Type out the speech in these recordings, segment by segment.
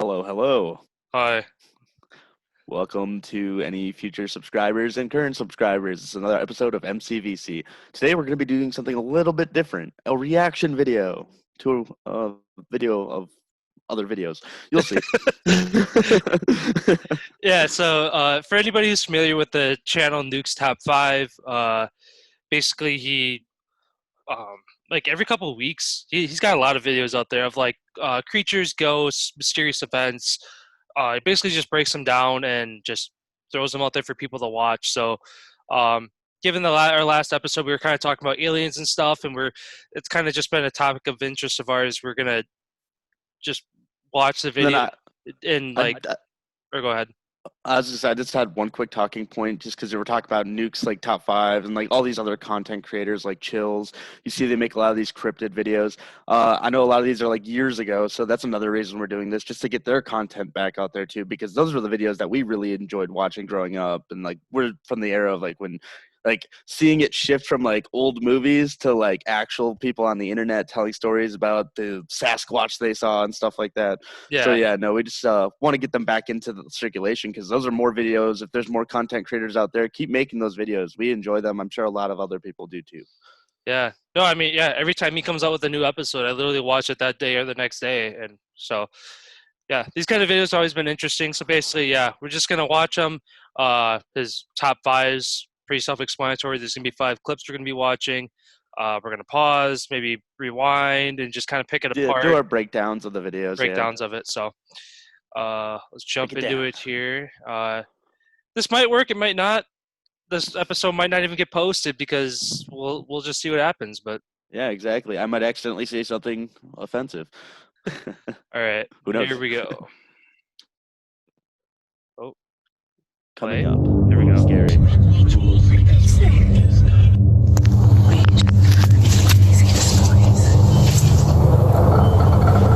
Hello, hello. Hi. Welcome to any future subscribers and current subscribers. It's another episode of MCVC. Today we're going to be doing something a little bit different, a reaction video to a video of other videos. You'll see. Yeah, so for anybody who's familiar with the channel Nuke's Top 5, basically he, um, like every couple of weeks, he's got a lot of videos out there of like creatures, ghosts, mysterious events. He basically just breaks them down and just throws them out there for people to watch. So, um, given our last episode, we were kind of talking about aliens and stuff, and it's kind of just been a topic of interest of ours. We're gonna just watch the And then video and I, like, or go ahead. I just had one quick talking point just because we were talking about Nuke's like top five and like all these other content creators like Chills. You see, they make a lot of these cryptid videos. I know a lot of these are like years ago, so that's another reason we're doing this, just to get their content back out there too, because those were the videos that we really enjoyed watching growing up, and like we're from the era of like when like seeing it shift from like old movies to like actual people on the internet telling stories about the Sasquatch they saw and stuff like that. So Yeah, yeah, no, we just want to get them back into the circulation because those are more videos. If there's more content creators out there, keep making those videos. We enjoy them. I'm sure a lot of other people do too. yeah. No, I mean, yeah. Every time he comes out with a new episode, I literally watch it that day or the next day, and so yeah, these kind of videos have always been interesting. So basically, yeah, we're just gonna watch them. His top fives, pretty self-explanatory. There's gonna be 5 clips we're gonna be watching. We're gonna pause, maybe rewind, and just kind of pick it Yeah, do apart, our breakdowns of the videos. Yeah, breakdowns of it. So let's break jump it into down. it here. This might work, it might not. This episode might not even get posted because we'll just see what happens. But Yeah, exactly. I might accidentally say something offensive. all right, Who knows? here we go. Oh, Coming play. up. There we go. Scary.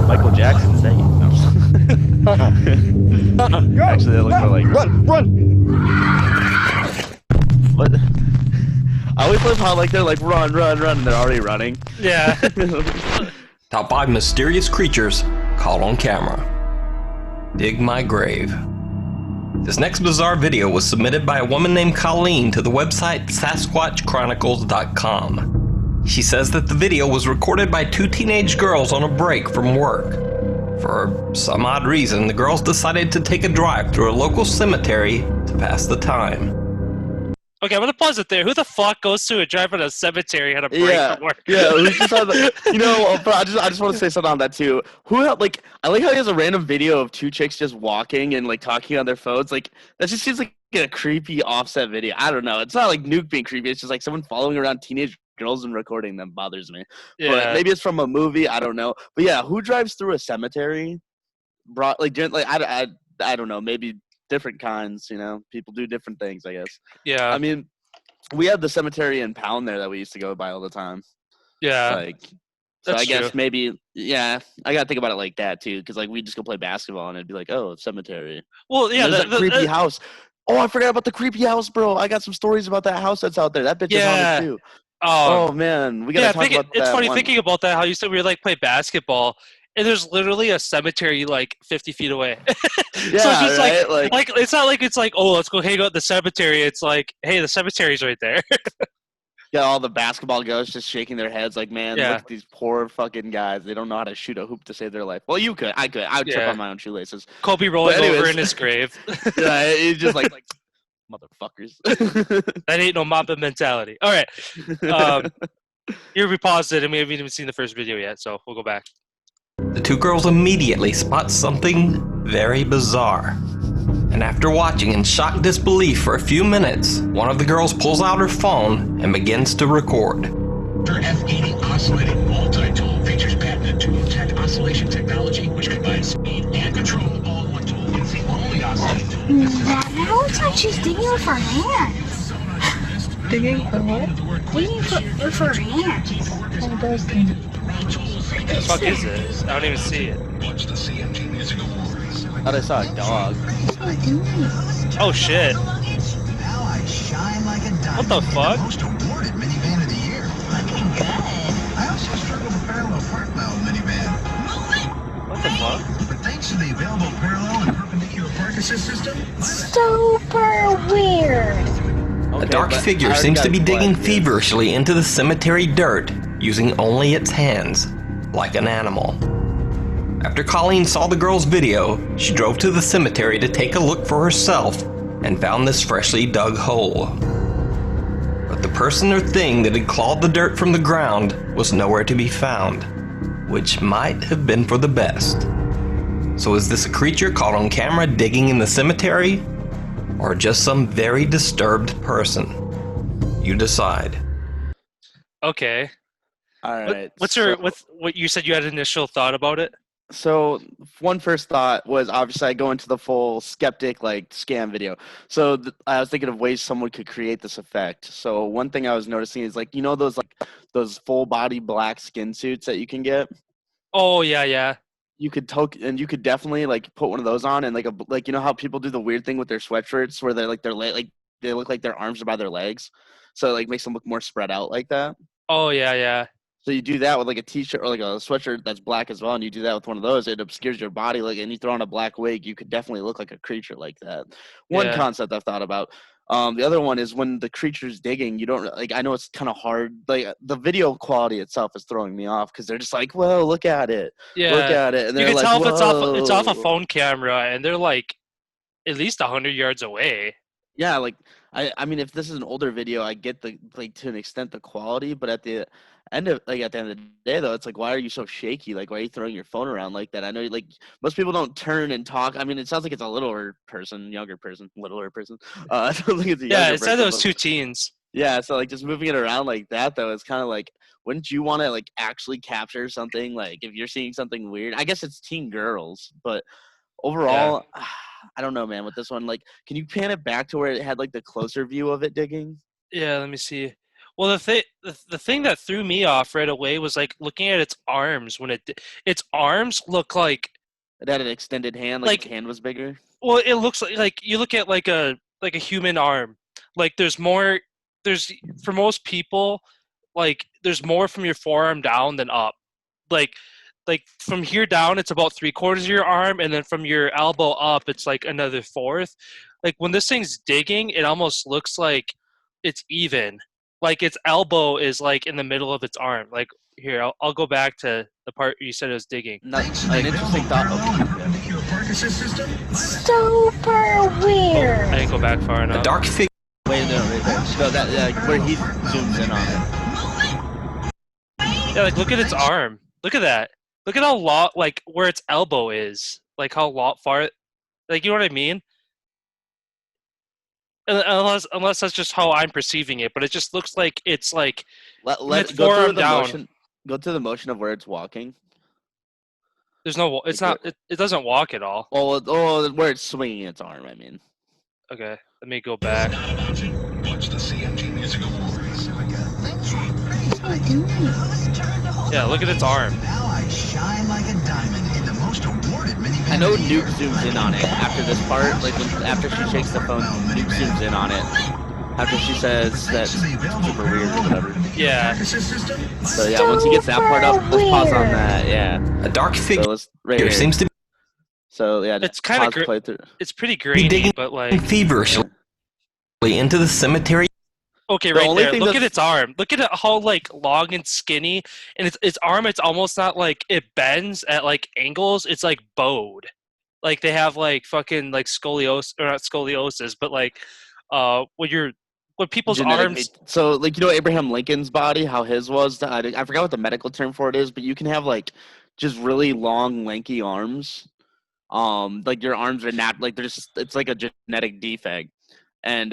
Michael Jackson saying. No. Actually, that looks more like Run! what? I always love how like they're like run, and they're already running. Yeah. Top 5 mysterious creatures caught on camera. Dig my grave. This next bizarre video was submitted by a woman named Collin to the website SasquatchChronicles.com. She says that the video was recorded by 2 teenage girls on a break from work. For some odd reason, the girls decided to take a drive through a local cemetery to pass the time. Okay, I'm gonna pause it there. Who the fuck goes to a drive in a cemetery on a break Yeah, from work? yeah. Who's just on the, but I just want to say something on that too. Like I like how he has a random video of 2 chicks just walking and like talking on their phones. Like that just seems like a creepy offset video. I don't know. It's not like Nuke being creepy. It's just like someone following around teenage girls and recording them bothers me. But Yeah, maybe it's from a movie. I don't know. But yeah, who drives through a cemetery? I don't know. Maybe different kinds. People do different things. I guess. yeah, I mean, we had the cemetery in Pound there that we used to go by all the time. yeah. Like, so That's I guess true. maybe, yeah, I gotta think about it like that too, because like we just go play basketball and it'd be like, oh, cemetery. Well, And yeah, there's that creepy house. Oh, I forgot about the creepy house, bro. I got some stories about that house that's out there. That bitch is haunted yeah. too. Oh man, we gotta Yeah. talk about It's that funny one. thinking about that. How you said we were like play basketball, and there's literally a cemetery like 50 feet away. So it's Yeah, just right. like it's not like it's like, oh, let's go hang out at the cemetery. It's like, hey, the cemetery's right there. Yeah, all the basketball ghosts just shaking their heads like, man, Yeah. look at these poor fucking guys. They don't know how to shoot a hoop to save their life. Well, you could. I could. I would trip Yeah. on my own shoelaces. Kobe rolling over anyways. in his grave. Yeah, it's just like motherfuckers. That ain't no Mamba mentality. All right. Here we paused it, and we haven't even seen the first video yet, so we'll go back. The 2 girls immediately spot something very bizarre. And after watching in shocked disbelief for a few minutes, one of the girls pulls out her phone and begins to record. F80 oscillating multi-tool features patented tool-tech oscillation technology, which combines speed and control all in one tool. It's the only oscillating tool. That looks like she's digging with her hands. Digging for what? Digging with her hands. What the fuck is this? I don't even see it. Watch the CMG Music Awards. Thought I saw a dog. Oh shit. Now I shine like a diamond. What the fuck? Most awarded minivan of the year. Looking good. I also struggle to parallel park my old minivan. What the fuck? But Thanks to the available parallel and perpendicular park assist system. Super weird. A dark figure seems to be digging feverishly into the cemetery dirt, using only its hands, like an animal. After Colleen saw the girl's video, she drove to the cemetery to take a look for herself and found this freshly dug hole. But the person or thing that had clawed the dirt from the ground was nowhere to be found, which might have been for the best. So is this a creature caught on camera digging in the cemetery? Or just some very disturbed person? You decide. Okay. All right. What you said you had an initial thought about it? So one first thought was obviously I go into the full skeptic like scam video. So I was thinking of ways someone could create this effect. So one thing I was noticing is like those full body black skin suits that you can get. Oh yeah. You could you could definitely like put one of those on and like you know how people do the weird thing with their sweatshirts where they're like they look like their arms are by their legs, so it like makes them look more spread out like that. Oh yeah. So you do that with like a t-shirt or like a sweatshirt that's black as well, and you do that with one of those, it obscures your body, like, and you throw on a black wig, you could definitely look like a creature like that. One Yeah. concept I've thought about. The other one is when the creature's digging, you don't like. I know it's kind of hard. Like the video quality itself is throwing me off because they're just like, "Whoa, look at it, Yeah. look at it," and You they're can like, tell if "Whoa." it's off a phone camera, and they're like at least 100 yards away. Yeah, like I mean, if this is an older video, I get the like to an extent the quality, but at the end of the day though, it's like, why are you so shaky? Like, why are you throwing your phone around like that? I know like most people don't turn and talk. I mean, it sounds like it's a littler person, younger person, littler person. I don't think it's a Yeah, younger it said it was person, two teens. yeah, so like just moving it around like that though, it's kind of like, wouldn't you want to like actually capture something? Like if you're seeing something weird, I guess it's teen girls, but overall, I don't know, man. With this one, like, can you pan it back to where it had like the closer view of it digging? Yeah, let me see. Well, the thing that threw me off right away was like looking at its arms when its arms look It had an extended hand, like its hand was bigger. well, it looks like you look at like a human arm. Like there's for most people like there's more from your forearm down than up. Like from here down it's about 3/4 of your arm, and then from your elbow up it's like another fourth. Like when this thing's digging, it almost looks like it's even. Like its elbow is like in the middle of its arm. Like here, I'll go back to the part you said it was digging. An interesting thought. Perpendicular park assist system. Super weird. I didn't go back far A enough. dark figure. Wait, no, right there. No, that where he zooms in on it. Yeah, like look at its arm. Look at that. Look at how long, like where its elbow is. Like how long, far, like you know what I mean? Unless that's just how I'm perceiving it, but it just looks like it's like Let its go through forearm the down. motion. Go through the motion of where it's walking. There's no. It's Like not. It doesn't walk at all. Oh, where it's swinging its arm. I mean. Okay, let me go back. Not an option. Watch the CMG Music Awards. Yeah, look at its arm. Now I shine like a diamond in the most awarded minivan. I know Nuke zooms in on it after this part. Like after she shakes the phone, Nuke zooms in on it. After she says that's super weird or whatever. Yeah. So yeah, once he gets that part up, let's pause on that. Yeah. A dark So figure let's right here. seems to So yeah, It's kinda play through. It's pretty be grainy, digging but like. feverishly into the cemetery. Okay, The right only there. thing Look at that's- its arm. Look at it how like long and skinny, and its arm. It's almost not like it bends at like angles. It's like bowed. Like they have like fucking like scoliosis or not scoliosis, but like when people's arms. So like Abraham Lincoln's body, how his was. I forgot what the medical term for it is, but you can have like just really long, lanky arms. Like your arms are not like it's like a genetic defect, and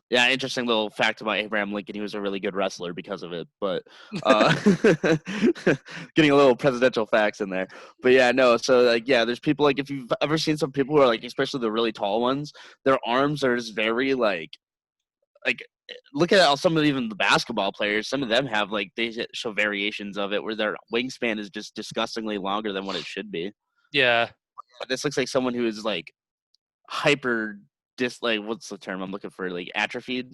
yeah, interesting little fact about Abraham Lincoln. He was a really good wrestler because of it. But getting a little presidential facts in there. But yeah, no. So like, yeah, there's people like if you've ever seen some people who are like, especially the really tall ones, their arms are just very like look at some of even the basketball players. Some of them have like they show variations of it where their wingspan is just disgustingly longer than what it should be. Yeah. This looks like someone who is like hyper like what's the term I'm looking for? Like atrophied,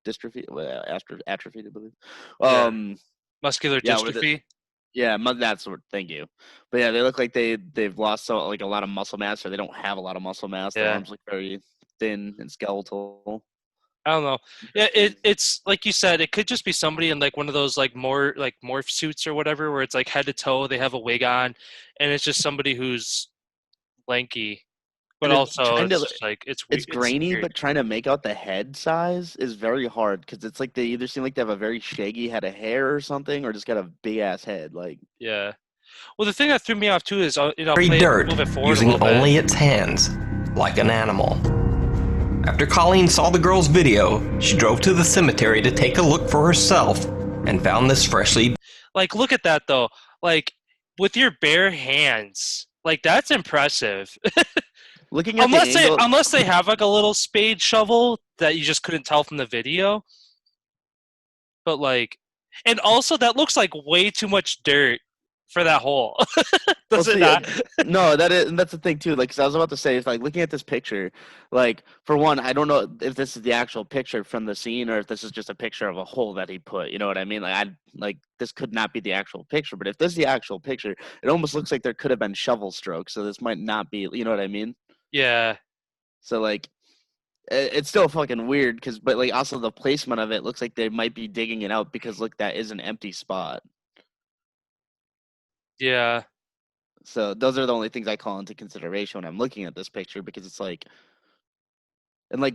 dystrophy, atrophied, I believe. Muscular yeah, dystrophy. Yeah, that's what. Thank you. But yeah, they look like they've lost like a lot of muscle mass, or they don't have a lot of muscle mass. Their Yeah. arms look very thin and skeletal. I don't know. Yeah, it's like you said, it could just be somebody in like one of those like more like morph suits or whatever, where it's like head to toe, they have a wig on, and it's just somebody who's lanky, but And it's also trying it's to, just like it's it's grainy, weird. but trying to make out the head size is very hard because it's like they either seem like they have a very shaggy head of hair or something, or just got a big ass head. Like, Yeah. Well, the thing that threw me off too is you know, Dirt move it forward using a little bit. only its hands, like an animal. After Colleen saw the girl's video, she drove to the cemetery to take a look for herself and found this freshly. Like, look at that though. Like, with your bare hands, like that's impressive. looking at the angle, Unless they have like a little spade shovel that you just couldn't tell from the video. But like, and also that looks like way too much dirt for that hole. Does it not? No, that's the thing too. Like, 'cause I was about to say, it's like looking at this picture. Like, for one, I don't know if this is the actual picture from the scene or if this is just a picture of a hole that he put. You know what I mean? Like this could not be the actual picture. But if this is the actual picture, it almost looks like there could have been shovel strokes. So this might not be. You know what I mean? Yeah. So like, it's still fucking weird. But like also the placement of it looks like they might be digging it out because look, that is an empty spot. Yeah. So those are the only things I call into consideration when I'm looking at this picture because it's like, and like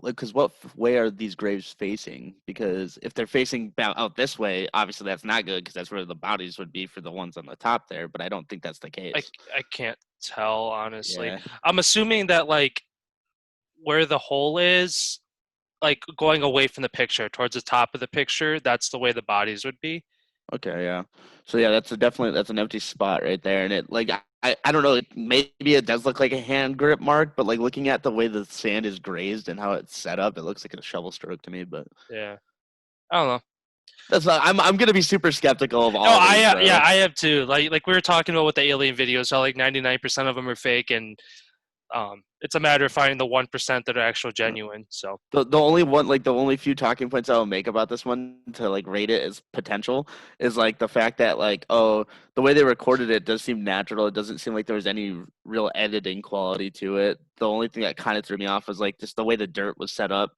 because what way are these graves facing? Because if they're facing out this way, obviously that's not good because that's where the bodies would be for the ones on the top there. But I don't think that's the case. I can't tell honestly. Yeah. I'm assuming that like where the hole is, like going away from the picture towards the top of the picture, that's the way the bodies would be. Okay, yeah. So yeah, that's an empty spot right there, and it like I don't know, maybe it does look like a hand grip mark, but like looking at the way the sand is grazed and how it's set up, it looks like a shovel stroke to me. But Yeah. I don't know. that's not. I'm gonna be super skeptical of all. No, of these, I have too. Like we were talking about with the alien videos, how like 99% of them are fake, and it's a matter of finding the 1% that are actual genuine. So The only one, like the only few talking points I will make about this one to like rate it as potential is like the fact that like, oh, the way they recorded it does seem natural. It doesn't seem like there was any real editing quality to it. The only thing that kind of threw me off was like just the way the dirt was set up.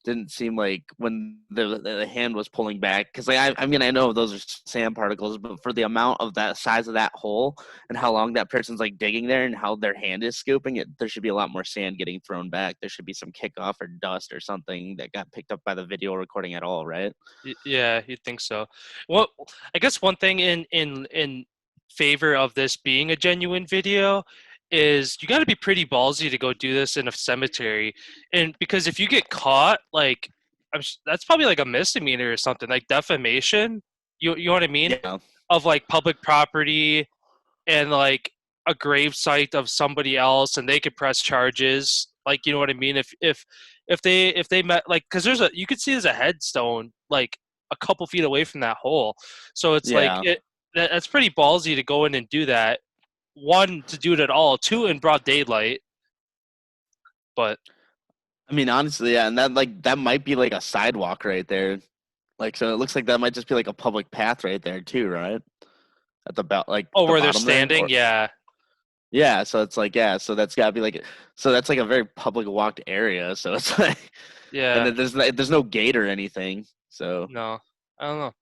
Didn't seem like when the hand was pulling back, because like I mean I know those are sand particles, but for the amount of that size of that hole and how long that person's like digging there and how their hand is scooping it, there should be a lot more sand getting thrown back. There should be some kickoff or dust or something that got picked up by the video recording at all, right? yeah, you'd think so. Well, I guess one thing in favor of this being a genuine video is you got to be pretty ballsy to go do this in a cemetery, and because if you get caught, like that's probably like a misdemeanor or something, like defamation. You know what I mean? Yeah. Of like public property and like a grave site of somebody else, and they could press charges. Like, you know what I mean? If they met, like, because you could see there's a headstone like a couple feet away from that hole, so it's Yeah. like that's pretty ballsy to go in and do that. One, to do it at all. Two, in broad daylight. But I mean, honestly, yeah, and that might be like a sidewalk right there. Like, so it looks like that might just be like a public path right there too, right? At the like. oh, the where they're bottom there, standing, or- yeah. Yeah, so it's like, yeah, so that's gotta be like, so that's like a very public walked area. So it's like, Yeah. and there's no gate or anything. So No, I don't know.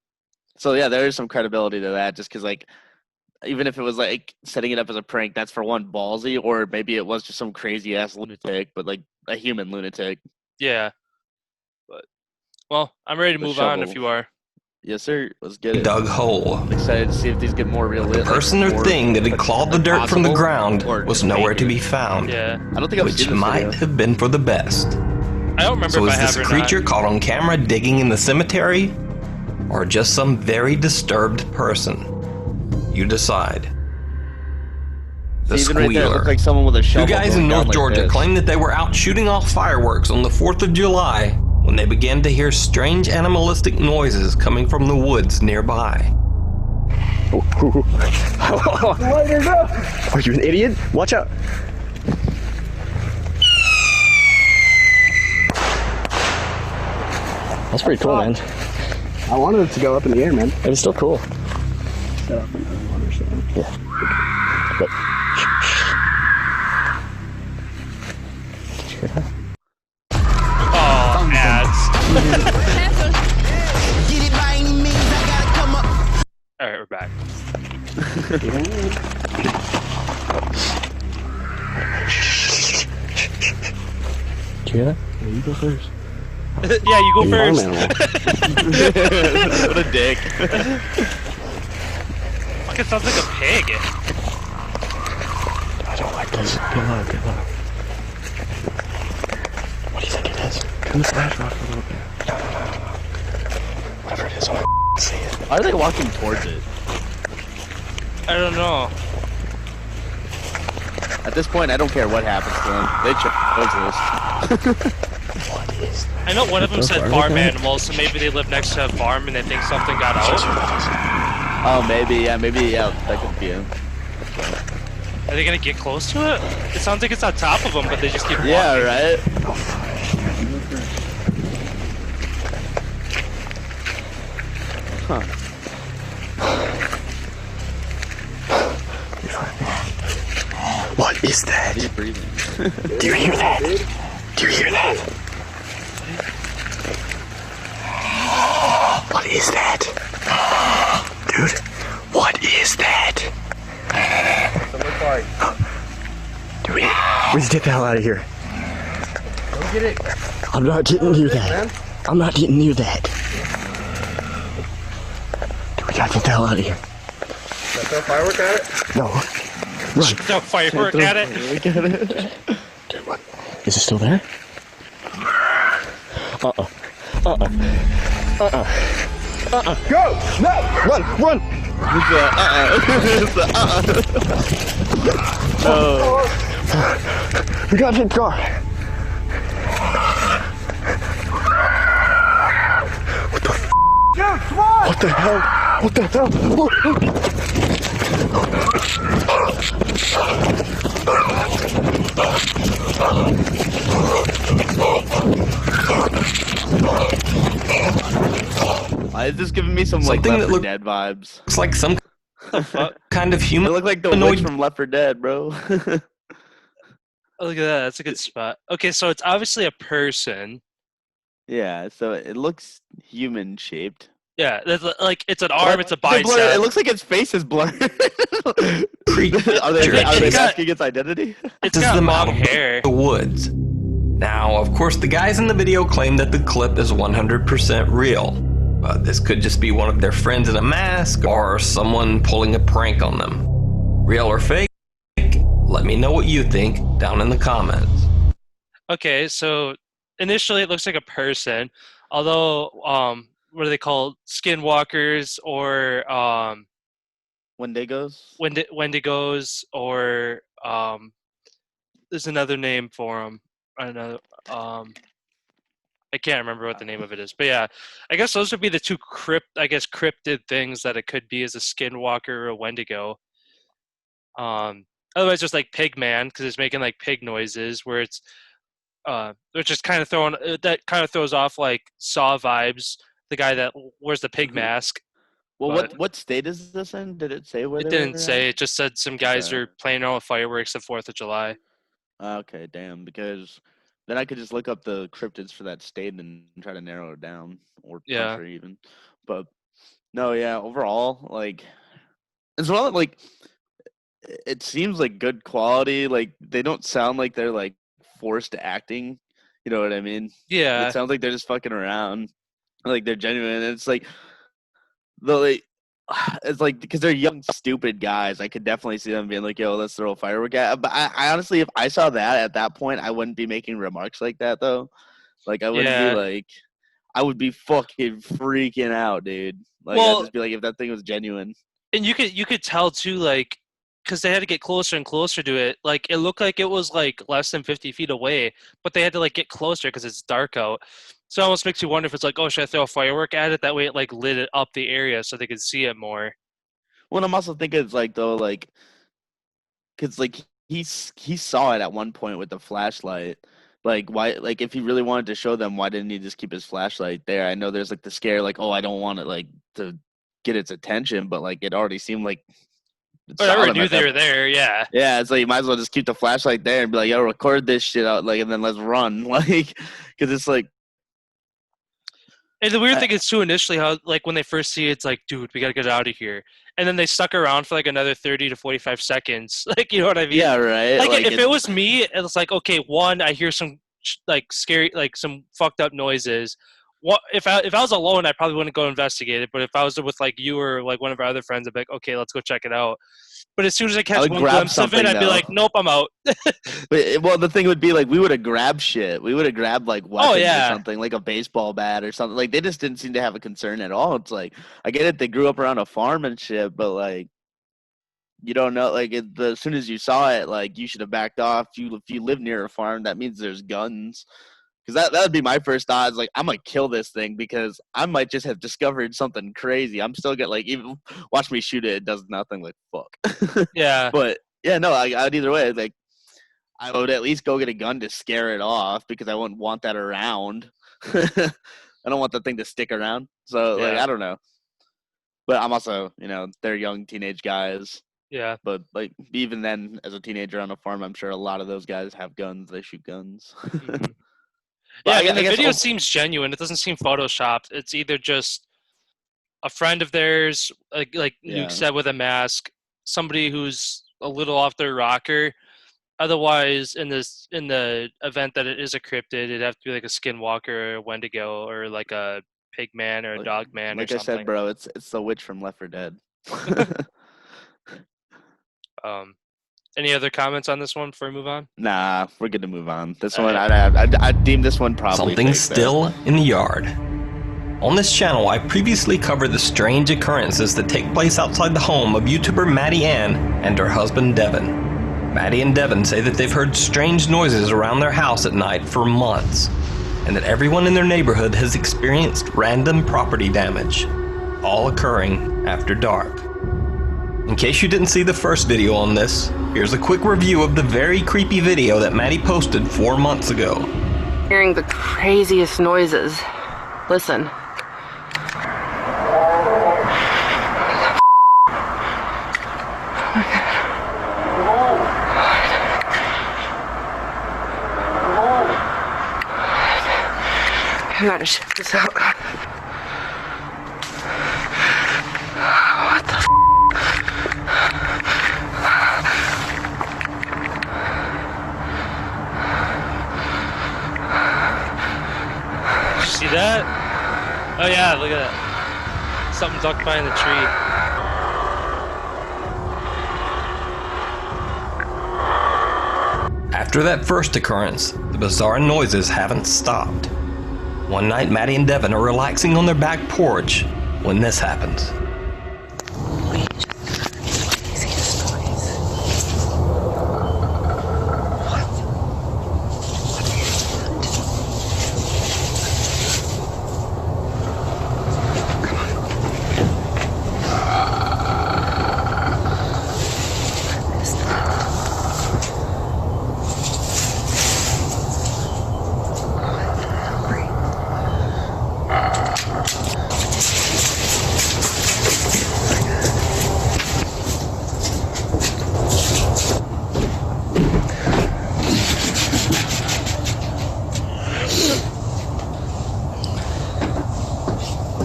so yeah, there is some credibility to that, just because like, even if it was like setting it up as a prank, that's for one ballsy, or maybe it was just some crazy ass lunatic, but like a human lunatic. Yeah. But well, I'm ready to The move on if shovel. you are. Yes, sir. Let's get it. Dug hole. I'm excited to see if these get more realistic. The person or thing that had clawed the dirt from the ground was nowhere to be found, Yeah. I don't think I've which seen this might video. have been for the best. I don't remember So if is I this have a or creature not. caught on camera digging in the cemetery? Or just some very disturbed person? You decide. The See, even right there, it squealer. looked like someone with a Two shovel. guys going in down North like Georgia this. claimed that they were out shooting off fireworks on the 4th of July when they began to hear strange animalistic noises coming from the woods nearby. Are you an idiot? Watch out. That's pretty cool, man. I wanted it to go up in the air, man. It was still cool. Shut up. I don't understand. Yeah. But, did you hear that? Oh, ads. Get it by any means, I gotta come up. All right, we're back. Did you hear that? Yeah, you go first. Yeah, you go You're first. an animal. What a dick. Fucking sounds like a pig. I don't like this. Get low, get low. What do you think it is? Turn the flash off a little bit. No. Whatever it is, I don't see it. Why are they walking towards it? I don't know. At this point, I don't care what happens to them. They chose this. What is that? I know one of them Go said far with farm that? animals, so maybe they live next to a farm and they think something got out. Oh, maybe, yeah, that could be it. Are they gonna get close to it? It sounds like it's on top of them, but they just keep walking. Yeah, right? Huh. What is that? Deep breathing. Do you hear that? Do you hear that? What is that? Dude, what is that? Dude, we need to get the hell out of here. Go get it. I'm not getting near that. I'm not getting near that. Dude, we gotta get the hell out of here. Let's throw a firework at it. No. Run. Throw firework at it. Look at it. Dude, what? Is it still there? Go! No! Run! It's the No. We gotta hit the car. What the f? Dude, come on! What the hell? What the hell? Why is this giving me some like Something Left that 4 look- Dead vibes? Looks like some kind of They human. look like the Annoyed- witch from Left 4 Dead, bro. Oh, look at that. That's a good spot. Okay, so it's obviously a person. Yeah, so it looks human shaped. Yeah, like it's an arm, it's a bicep. It looks like its face is blurred. Are they It's got- masking its identity? It's This is got the long mountain hair. the woods. Now, of course, the guys in the video claim that the clip is 100% real. But this could just be one of their friends in a mask or someone pulling a prank on them. Real or fake? Let me know what you think down in the comments. Okay, so initially it looks like a person, although what are they called? Skinwalkers or Wendigos? Wendigos or there's another name for them. Another I can't remember what the name of it is, but yeah, I guess those would be the two cryptid things that it could be, as a skinwalker or a Wendigo. Otherwise, just like Pigman, because it's making like pig noises, where it's which is kind of that kind of throws off like Saw vibes. The guy that wears the pig mask. Well, But- what state is this in? Did it say where It they didn't were say. at? It just said some guys Okay. are playing around with fireworks at 4th of July. Okay, damn. Because then I could just look up the cryptids for that state and try to narrow it down, or Yeah. country even. But no, yeah. Overall, like, as well, like, it seems like good quality. Like, they don't sound like they're like forced acting. You know what I mean? Yeah. It sounds like they're just fucking around. Like they're genuine. And it's like, though, like, it's like because they're young, stupid guys. I could definitely see them being like, "Yo, let's throw a firework at." But I honestly, if I saw that at that point, I wouldn't be making remarks like that though. Like I wouldn't Yeah. be like, I would be fucking freaking out, dude. Like Well- I'd just be like, if that thing was genuine. And you could tell too, like, because they had to get closer and closer to it. Like, it looked like it was like less than 50 feet away, but they had to like get closer because it's dark out. So it almost makes you wonder if it's like, oh, should I throw a firework at it? That way it like lit it up the area so they could see it more. Well, I'm also thinking it's like though, like, because like he saw it at one point with the flashlight. Like why? Like if he really wanted to show them, why didn't he just keep his flashlight there? I know there's like the scare, like, oh, I don't want it like to get its attention, but like it already seemed like But saw I already them knew at they that were there. Yeah. Yeah, it's like you might as well just keep the flashlight there and be like, "Yo, record this shit out," like, and then let's run, like, because it's like, And the weird thing is too, initially, how like when they first see it, it's like, dude, we gotta get out of here. And then they stuck around for like another 30 to 45 seconds. Like, you know what I mean? yeah, right. Like, Like if it was me, it's like, okay, one, I hear some like scary, like some fucked up noises. What if I was alone, I probably wouldn't go investigate it. But if I was with like you or like one of our other friends, I'd be like, okay, let's go check it out. But as soon as I catch would one grab glimpse of it, something, I'd be though. like, nope, I'm out. Well, the thing would be like we would have grabbed shit. We would have grabbed like weapons or yeah. something, like a baseball bat or something. Like they just didn't seem to have a concern at all. It's like I get it, they grew up around a farm and shit, but like you don't know. Like as soon as you saw it, like you should have backed off. If you live near a farm, that means there's guns. Because that would be my first thought. Is like I'm gonna kill this thing because I might just have discovered something crazy. I'm still gonna like even watch me shoot it. It does nothing. Like fuck. Yeah. But yeah, no. I'd either way. Like I would at least go get a gun to scare it off because I wouldn't want that around. I don't want the thing to stick around. So like Yeah. I don't know. But I'm also they're young teenage guys. Yeah. But like even then, as a teenager on a farm, I'm sure a lot of those guys have guns. They shoot guns. Mhm. But Yeah, I I mean, the guess video seems genuine. It doesn't seem photoshopped. It's either just a friend of theirs, like Yeah. Nuke said, with a mask, somebody who's a little off their rocker. Otherwise, in the event that it is a cryptid, it'd have to be like a skinwalker or a Wendigo or like a pig man or a dog man or like I something. said, bro, it's the witch from Left 4 Dead. Any other comments on this one before we move on? Nah, we're good to move on. This All one, right. I'd deem this one probably Something fake, still in the yard. On this channel, I previously covered the strange occurrences that take place outside the home of YouTuber Maddie Ann and her husband Devin. Maddie and Devin say that they've heard strange noises around their house at night for months, and that everyone in their neighborhood has experienced random property damage, all occurring after dark. In case you didn't see the first video on this, here's a quick review of the very creepy video that Maddie posted 4 months ago. Hearing the craziest noises. Listen. I gotta check this out. What the Did you see that? Oh yeah, look at that. Something ducked behind the tree. After that first occurrence, the bizarre noises haven't stopped. One night, Maddie and Devin are relaxing on their back porch when this happens.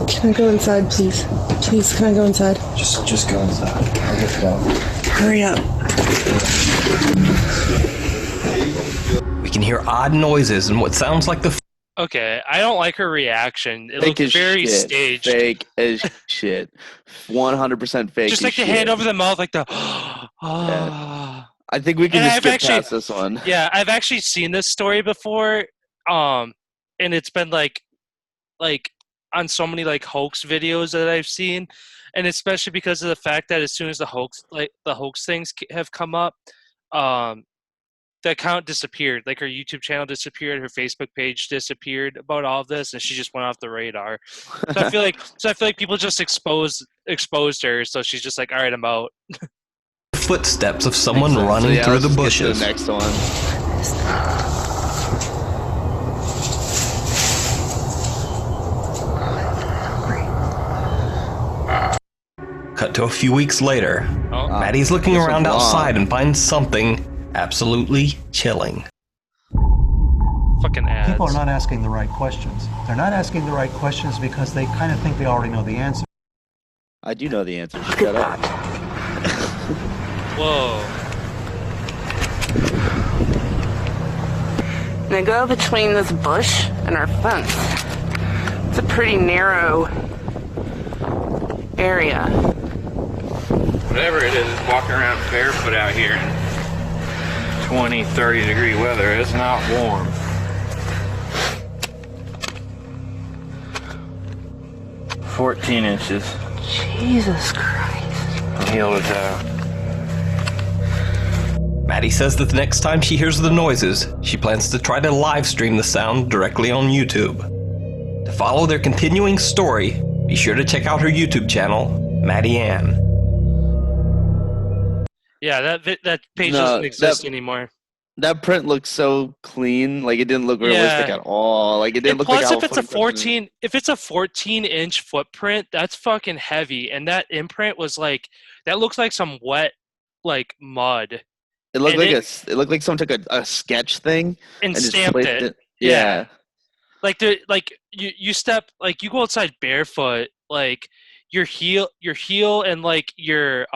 Can I go inside, please? Please, can I go inside? Just go inside. I'll get it out. Hurry up. We can hear odd noises and what sounds like the Okay, I don't like her reaction. It Fake looks as very shit. staged. Fake as shit. 100% fake. Just as like the shit. hand over the mouth, like the. I think we can And just I've skip actually- past this one. Yeah, I've actually seen this story before, and it's been like on so many like hoax videos that I've seen, and especially because of the fact that as soon as the hoax things have come up, the account disappeared. Like her YouTube channel disappeared, her Facebook page disappeared about all of this, and she just went off the radar. So I feel like people just exposed her, so she's just like, all right, I'm out. footsteps of someone Makes sense. running So, yeah, through let's the just get bushes. to the next one. to a few weeks later. Oh. Maddie's looking this around was long. outside and finds something absolutely chilling. Fucking ads. People are not asking the right questions. They're not asking the right questions because they kind of think they already know the answer. I do know the answer. Shut up. Whoa. Now go between this bush and our fence. It's a pretty narrow area. Whatever it is walking around barefoot out here in 20, 30 degree weather. It's not warm. "14 inches. Jesus Christ. I'll heel it out. Maddie says that the next time she hears the noises, she plans to try to live stream the sound directly on YouTube. To follow their continuing story, be sure to check out her YouTube channel, Maddie Ann. Yeah, that page No, doesn't exist anymore. That print looks so clean. Like, it didn't look realistic Yeah. at all. Like, it didn't And look plus, like how if it's a photographed 14-inch footprint, that's fucking heavy. And that imprint was like, that looks like some wet, like mud, It looked and like it- it looked like someone took a sketch thing and just stamped placed it. Yeah. Like you step, like you go outside barefoot, like your heel and like the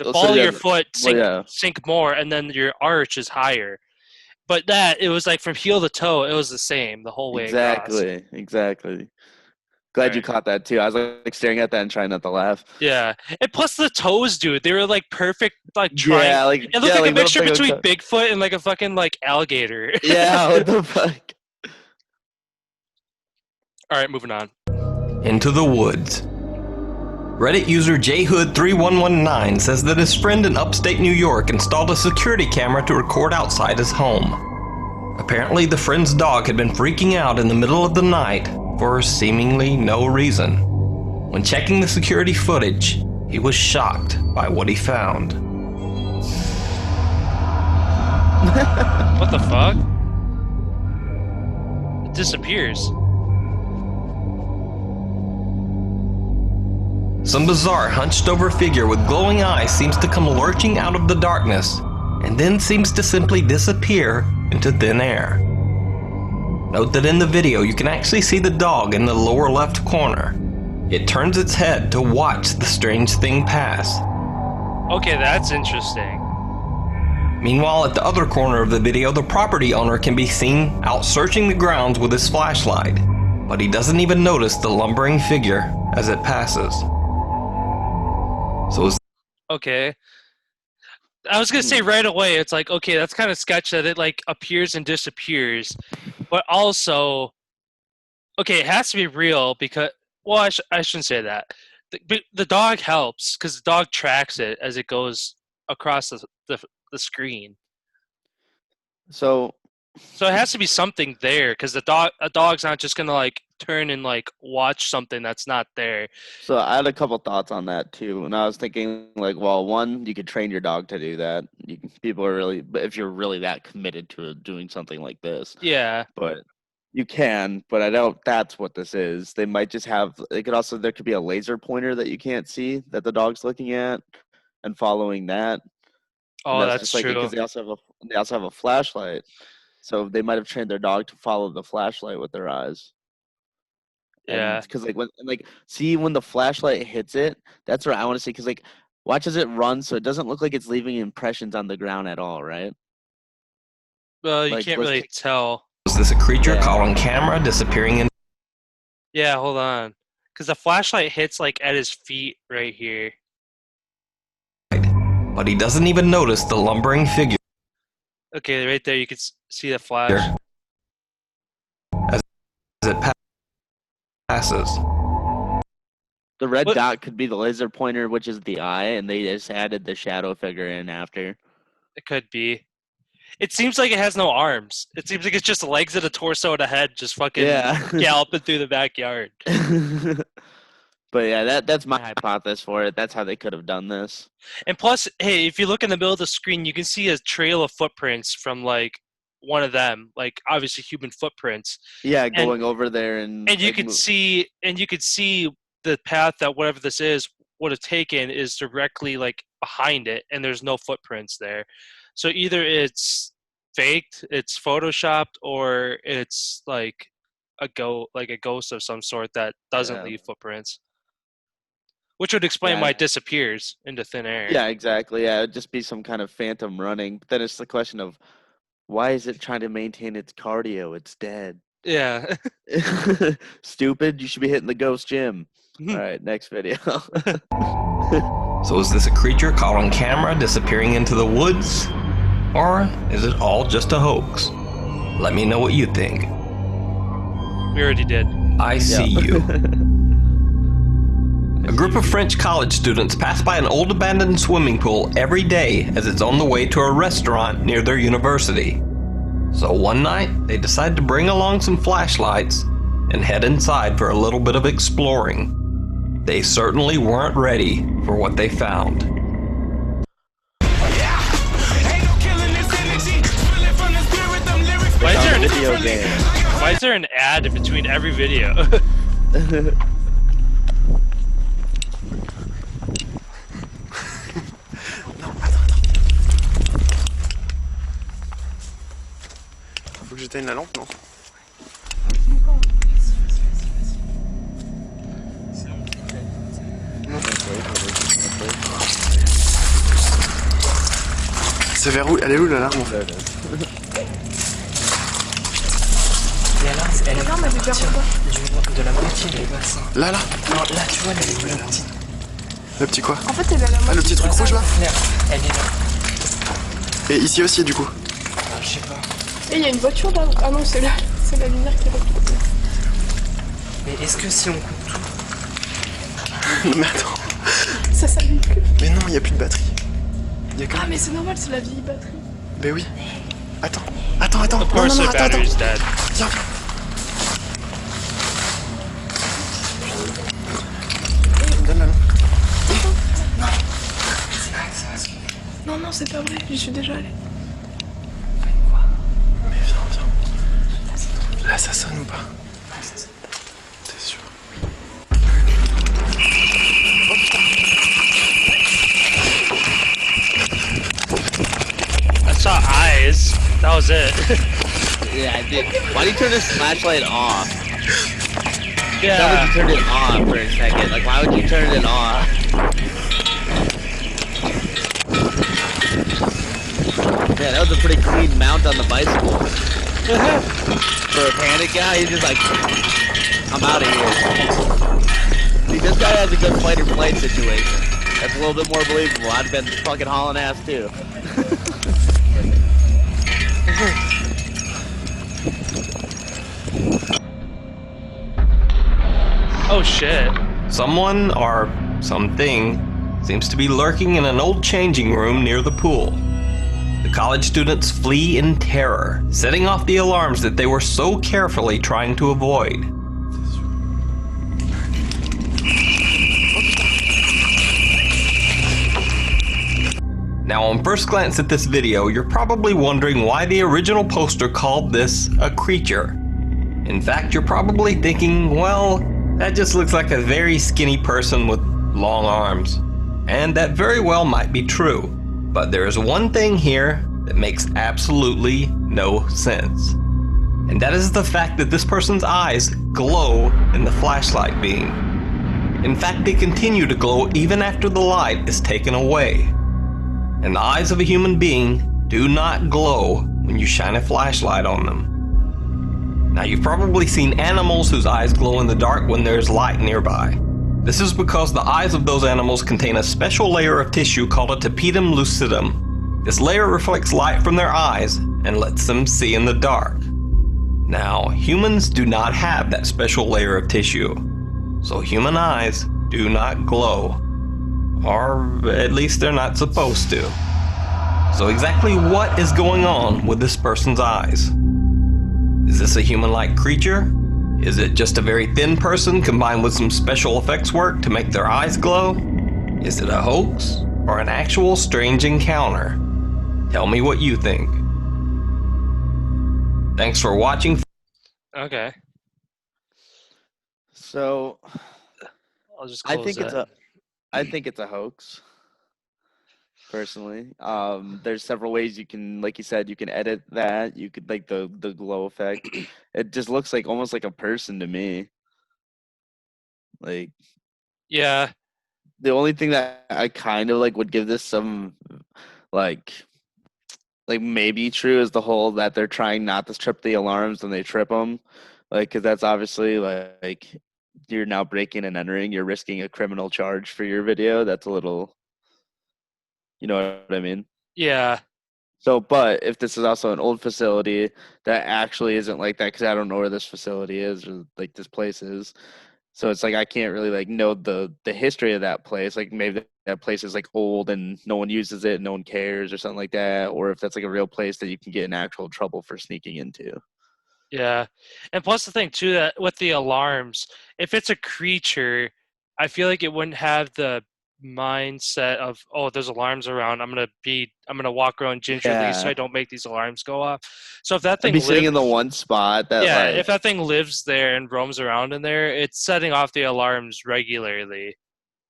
So ball of yeah, your foot yeah. sink more, and then your arch is higher. But it was like from heel to toe, it was the same the whole way across. Exactly. Glad you Right. caught that too. I was like staring at that and trying not to laugh. Yeah, and plus the toes, dude, they were like perfect, like Yeah, triangle. like It looked yeah, like a like little mixture thing of between co- Bigfoot and like a fucking like alligator. Yeah, what the fuck? All right, moving on. Into the woods. Reddit user jhood3119 says that his friend in upstate New York installed a security camera to record outside his home. Apparently, the friend's dog had been freaking out in the middle of the night for seemingly no reason. When checking the security footage, he was shocked by what he found. What the fuck? It disappears. Some bizarre hunched-over figure with glowing eyes seems to come lurching out of the darkness, and then seems to simply disappear into thin air. Note that in the video you can actually see the dog in the lower left corner. It turns its head to watch the strange thing pass. Okay, that's interesting. Meanwhile, at the other corner of the video, the property owner can be seen out searching the grounds with his flashlight, but he doesn't even notice the lumbering figure as it passes. So is Okay. I was gonna say right away, it's like, okay, that's kind of sketch that it like appears and disappears, but also, okay, it has to be real because, well, I shouldn't say that. The dog helps because the dog tracks it as it goes across the screen. So So it has to be something there because a dog's not just gonna like turn and like watch something that's not there. So I had a couple thoughts on that too, and I was thinking like, well, one, you could train your dog to do that. People are really, but if you're really that committed to doing something like this, Yeah. but you can. But I doubt that's what this is. They might just have. They could also there could be a laser pointer that you can't see that the dog's looking at and following that. Oh, And that's just like true. because they also have a flashlight, so they might have trained their dog to follow the flashlight with their eyes. Yeah. Because like when the flashlight hits it, that's what I want to see. Because like watch as it runs, so it doesn't look like it's leaving impressions on the ground at all, right? Well, you Like, can't let's really take- tell. is this a creature Yeah. caught on camera disappearing in? Yeah, hold on. Because the flashlight hits like at his feet right here. But he doesn't even notice the lumbering figure Okay, right there you can see the flash. as it passes. The red What- dot could be the laser pointer, which is the eye, and they just added the shadow figure in after. It could be. It seems like it has no arms. It seems like it's just legs and a torso and a head just fucking Yeah. galloping through the backyard. But yeah, that's my hypothesis for it. That's how they could have done this. And plus, hey, if you look in the middle of the screen, you can see a trail of footprints from like one of them, like obviously human footprints. Yeah, going over there and And you like, could see the path that whatever this is would have taken is directly like behind it, and there's no footprints there. So either it's faked, it's photoshopped, or it's like a ghost of some sort that doesn't leave footprints. Which would explain why it disappears into thin air. Yeah, exactly. Yeah, it'd just be some kind of phantom running. But then it's the question of why is it trying to maintain its cardio? It's dead. Yeah. Stupid. You should be hitting the ghost gym. All right, next video. So is this a creature caught on camera disappearing into the woods? Or is it all just a hoax? Let me know what you think. We already did. I see you. A group of French college students pass by an old abandoned swimming pool every day as it's on the way to a restaurant near their university. So one night, they decide to bring along some flashlights and head inside for a little bit of exploring. They certainly weren't ready for what they found. Why is there an ad in between every video? Faut que j'éteigne la lampe, non? C'est vers où? Elle est où l'alarme en fait? L'alarme, elle est à partir de la moitié du bassin. Là? Non, là, tu vois, elle est où la petite? Le petit quoi? En fait, elle est à la moitié. Ah, le petit truc rouge là? Elle est là. Et ici aussi du coup? Je sais pas. Et il y a une voiture là. Ah non, c'est la lumière qui reflète. Mais est-ce que si on coupe tout? Non mais attends. Ça s'allume plus. Mais non, il n'y a plus de batterie. Ah mais c'est normal, c'est la vieille batterie. Ben oui. Attends. Of course the battery's dead. Viens. Donne la lampe. Non, non, c'est pas vrai, j'y suis déjà allée. Mais viens. Là, ça sonne ou pas? T'es sûr? Oh putain! I saw eyes. That was it. Yeah, I did. Why do you turn this flashlight off? Yeah. Why would you turn it on for a second? Like, why would you turn it off? Yeah, that was a pretty clean mount on the bicycle. For a panic guy, he's just like, I'm out of here. See, this guy has a good fight or flight situation. That's a little bit more believable. I'd have been fucking hauling ass too. Oh shit. Someone or something seems to be lurking in an old changing room near the pool. The college students flee in terror, setting off the alarms that they were so carefully trying to avoid. Now, on first glance at this video, you're probably wondering why the original poster called this a creature. In fact, you're probably thinking, well, that just looks like a very skinny person with long arms. And that very well might be true. But there is one thing here that makes absolutely no sense. And that is the fact that this person's eyes glow in the flashlight beam. In fact, they continue to glow even after the light is taken away. And the eyes of a human being do not glow when you shine a flashlight on them. Now, you've probably seen animals whose eyes glow in the dark when there's light nearby. This is because the eyes of those animals contain a special layer of tissue called a tapetum lucidum. This layer reflects light from their eyes and lets them see in the dark. Now, humans do not have that special layer of tissue, so human eyes do not glow. Or at least they're not supposed to. So exactly what is going on with this person's eyes? Is this a human-like creature? Is it just a very thin person combined with some special effects work to make their eyes glow? Is it a hoax or an actual strange encounter? Tell me what you think. Thanks for watching. Okay. So, I'll just I close think that. I think it's a hoax. Personally, there's several ways you can, like you said, you can edit that. You could like the glow effect. It just looks like almost like a person to me. Like Yeah. the only thing that I kind of like would give this some like maybe true is the whole that they're trying not to trip the alarms and they trip them, like because that's obviously like you're now breaking and entering. You're risking a criminal charge for your video. That's a little, you know what I mean? Yeah. So, but if this is also an old facility that actually isn't like that, because I don't know where this facility is or like this place is, so it's like I can't really like know the history of that place. Like maybe that place is like old and no one uses it, no one cares, or something like that, or if that's like a real place that you can get in actual trouble for sneaking into. Yeah. And plus the thing too that with the alarms, if it's a creature, I feel like it wouldn't have the mindset of, oh, there's alarms around. I'm gonna walk around gingerly so Yeah, I don't make these alarms go off. So if that I'd thing be sitting in the lives one spot that yeah, like if that thing lives there and roams around in there, it's setting off the alarms regularly.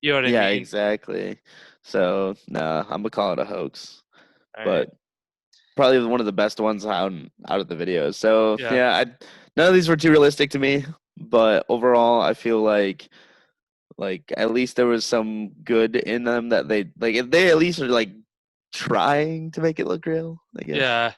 You know what I yeah, mean? exactly. So nah, I'm gonna call it a hoax, All right. but probably one of the best ones out of the videos. So Yeah. yeah, none of these were too realistic to me, but overall, I feel like at least there was some good in them that if they at least are like trying to make it look real, I guess. Yeah.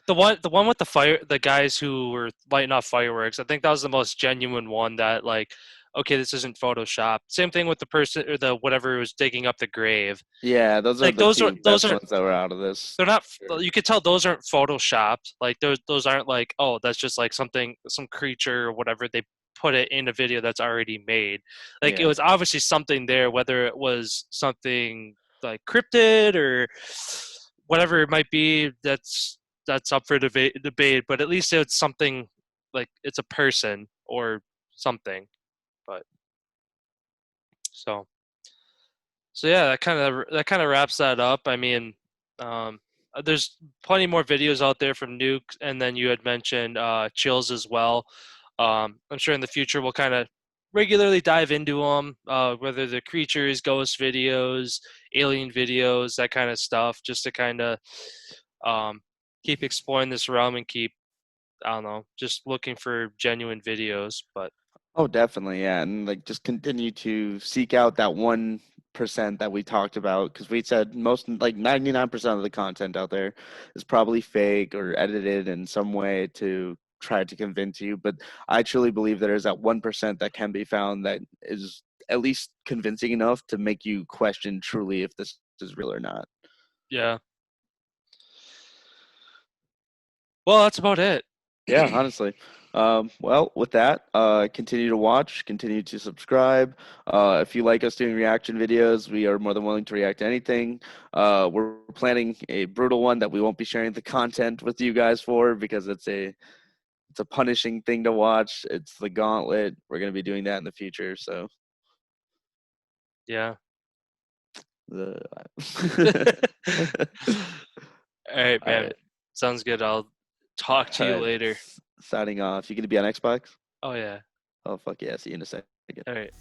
The one with the guys who were lighting off fireworks, I think that was the most genuine one that like, okay, this isn't Photoshop. Same thing with the person or the whatever was digging up the grave. Yeah, those are Like the two those best aren't ones that were out of this. they're not Sure. you could tell those aren't photoshopped. Like those aren't like, oh, that's just like something some creature or whatever they put it in a video that's already made. Like it Yeah. was obviously something there, whether it was something like cryptid or whatever it might be, that's up for debate, but at least it's something like it's a person or something. But so so yeah, that kind of wraps that up. I mean, um, there's plenty more videos out there from Nuke, and then you had mentioned Chills as well. I'm sure in the future we'll kind of regularly dive into them, whether the creatures, ghost videos, alien videos, that kind of stuff, just to kind of um, keep exploring this realm and keep I don't know, just looking for genuine videos. But Oh, definitely, yeah, and like just continue to seek out that 1% that we talked about because we said most like 99% of the content out there is probably fake or edited in some way to try to convince you. But I truly believe there is that 1% that can be found that is at least convincing enough to make you question truly if this is real or not. yeah, well, that's about it. Yeah, honestly. Well, with that, continue to watch, continue to subscribe. If you like us doing reaction videos, we are more than willing to react to anything. We're planning a brutal one that we won't be sharing the content with you guys for because it's a punishing thing to watch. It's the Gauntlet. We're gonna be doing that in the future. So Yeah. the All right, all man. right, Sounds good. I'll talk to all you right. later. Signing off. You gonna be on Xbox? Oh yeah. Oh fuck yeah! See you in a second. All right.